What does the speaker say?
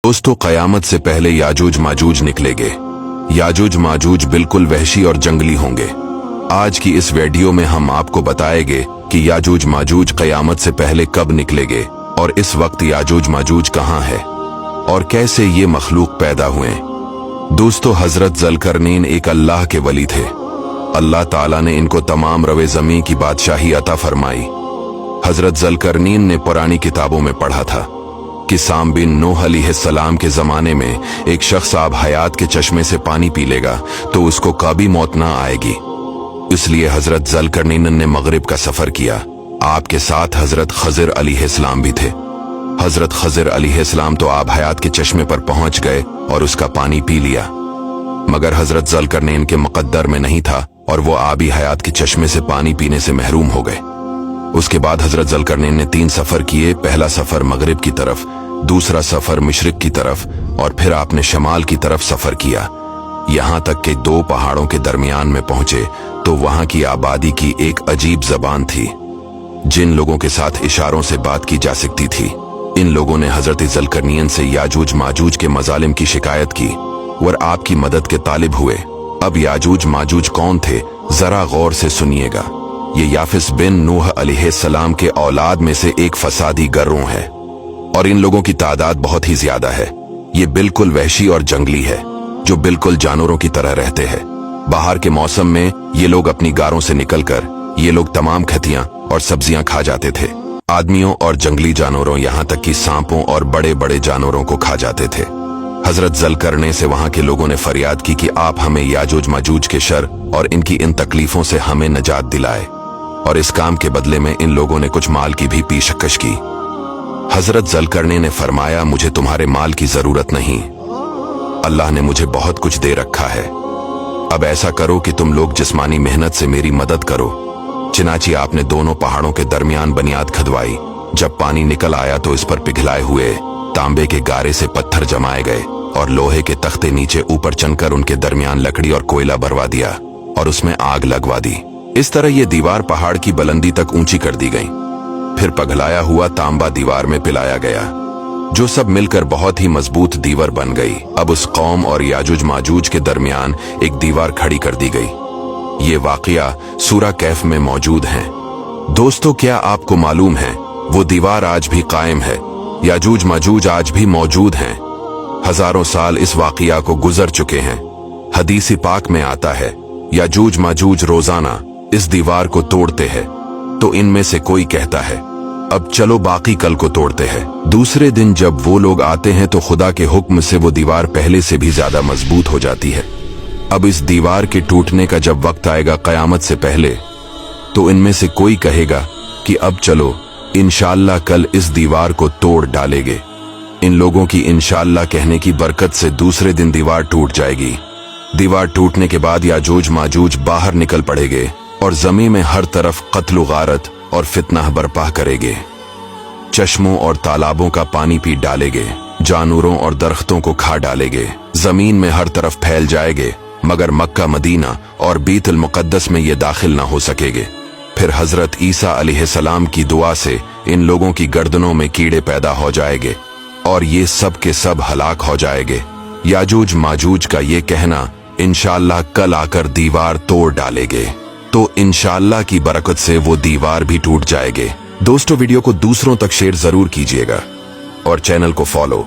दोस्तों, क़यामत से पहले याजूज माजूज निकलेंगे। याजूज माजूज बिल्कुल वहशी और जंगली होंगे। आज की इस वीडियो में हम आपको बताएंगे कि याजूज माजूज क़यामत से पहले कब निकलेंगे और इस वक्त याजूज माजूज कहाँ है और कैसे ये मखलूक पैदा हुए। दोस्तों, हजरत ज़ुल्करनैन एक अल्लाह के वली थे। अल्लाह ताला ने इनको तमाम रवे ज़मीन की बादशाही अता फरमाई। हजरत ज़ुल्करनैन ने पुरानी किताबों में पढ़ा था कि साम बिन नूह अलैहिस्सलाम के ज़माने में एक शख्स आब हयात के चश्मे से पानी पी लेगा तो उसको कभी मौत ना आएगी। इसलिए हजरत ज़ुल्करनैन ने मगरिब का सफ़र किया। आपके साथ हजरत खज़िर अलैहिस्सलाम भी थे। हजरत खज़िर अलैहिस्सलाम तो आब हयात के चश्मे पर पहुंच गए और उसका पानी पी लिया, मगर हजरत ज़ुल्करनैन के मुक़द्दर में नहीं था और वो आबी हयात के चश्मे से पानी पीने से महरूम हो गए। उसके बाद हजरत ज़ुल्करनैन ने 3 सफ़र किए। पहला सफ़र मगरिब की तरफ, दूसरा सफ़र मशरिक की तरफ और फिर आपने शमाल की तरफ सफ़र किया। यहाँ तक कि 2 पहाड़ों के दरमियान में पहुंचे तो वहाँ की आबादी की एक अजीब जबान थी जिन लोगों के साथ इशारों से बात की जा सकती थी। इन लोगों ने हजरत ज़ुल्करनैन से याजूज माजूज के मजालिम की शिकायत की और आपकी मदद के तालिब हुए। अब याजूज माजूज कौन थे, जरा गौर से सुनिएगा। ये याफिस बिन नूह अलैहिस्सलाम के औलाद में से एक फसादी गिरोह है और इन लोगों की तादाद बहुत ही ज्यादा है। ये बिल्कुल वहशी और जंगली है जो बिल्कुल जानवरों की तरह रहते हैं। बाहर के मौसम में ये लोग अपनी गारों से निकलकर ये लोग तमाम खतियां और सब्जियां खा जाते थे। आदमियों और जंगली जानवरों, यहाँ तक कि सांपों और बड़े बड़े जानवरों को खा जाते थे। हजरत ज़ुल्करनैन से वहां के लोगों ने फरियाद की कि आप हमें याजूज माजूज के शर और इनकी इन तकलीफों से हमें निजात दिलाए, और इस काम के बदले में इन लोगों ने कुछ माल की भी पेशकश की। हजरत ज़ुल्करनैन ने फरमाया, मुझे तुम्हारे माल की जरूरत नहीं, अल्लाह ने मुझे बहुत कुछ दे रखा है। अब ऐसा करो कि तुम लोग जिस्मानी मेहनत से मेरी मदद करो। चिनाची आपने दोनों पहाड़ों के दरमियान बुनियाद खदवाई। जब पानी निकल आया तो इस पर पिघलाए हुए तांबे के गारे से पत्थर जमाए गए और लोहे के तख्ते नीचे ऊपर चनकर उनके दरमियान लकड़ी और कोयला भरवा दिया और उसमें आग लगवा दी। इस तरह ये दीवार पहाड़ की बुलंदी तक ऊंची कर दी गई। फिर पिघलाया हुआ तांबा दीवार में पिलाया गया, जो सब मिलकर बहुत ही मजबूत दीवार बन गई। अब उस कौम और याजूज माजूज के दरमियान एक दीवार खड़ी कर दी गई। ये वाकया सूरा कैफ में मौजूद है। दोस्तों, क्या आपको मालूम है वो दीवार आज भी कायम है। याजूज माजूज आज भी मौजूद हैं। हजारों साल इस वाकया को गुजर चुके हैं। हदीस पाक में आता है, याजूज माजूज रोजाना इस दीवार को तोड़ते हैं। तो इनमें से कोई कहता है, अब चलो बाकी कल को तोड़ते हैं। दूसरे दिन जब वो लोग आते हैं तो खुदा के हुक्म से वो दीवार पहले से भी ज्यादा मजबूत हो जाती है। अब इस दीवार के टूटने का जब वक्त आएगा क़यामत से पहले, तो इनमें से कोई कहेगा कि अब चलो इंशाअल्लाह कल इस दीवार को तोड़ डालेंगे। इन लोगों की इंशाअल्लाह कहने की बरकत से दूसरे दिन दीवार टूट जाएगी। दीवार टूटने के बाद याजूज माजूज बाहर निकल पड़ेंगे और जमीन में हर तरफ कत्ल गारत और फितना बर्पा करेंगे। चश्मों और तालाबों का पानी पी डालेंगे, जानवरों और दरख्तों को खा डालेंगे, जमीन में हर तरफ फैल जाएंगे, मगर मक्का, मदीना और बीतुल मुक़द्दस में ये दाखिल ना हो सकेंगे। फिर हजरत ईसा अलैहिस्सलाम की दुआ से इन लोगों की गर्दनों में कीड़े पैदा हो जाएंगे और ये सब के सब हलाक हो जाएंगे। याजूज माजूज का ये कहना इंशाअल्लाह कल आकर दीवार तोड़ डालेंगे, तो इंशाअल्लाह की बरकत से वो दीवार भी टूट जाएंगे। दोस्तों, वीडियो को दूसरों तक शेयर जरूर कीजिएगा और चैनल को फॉलो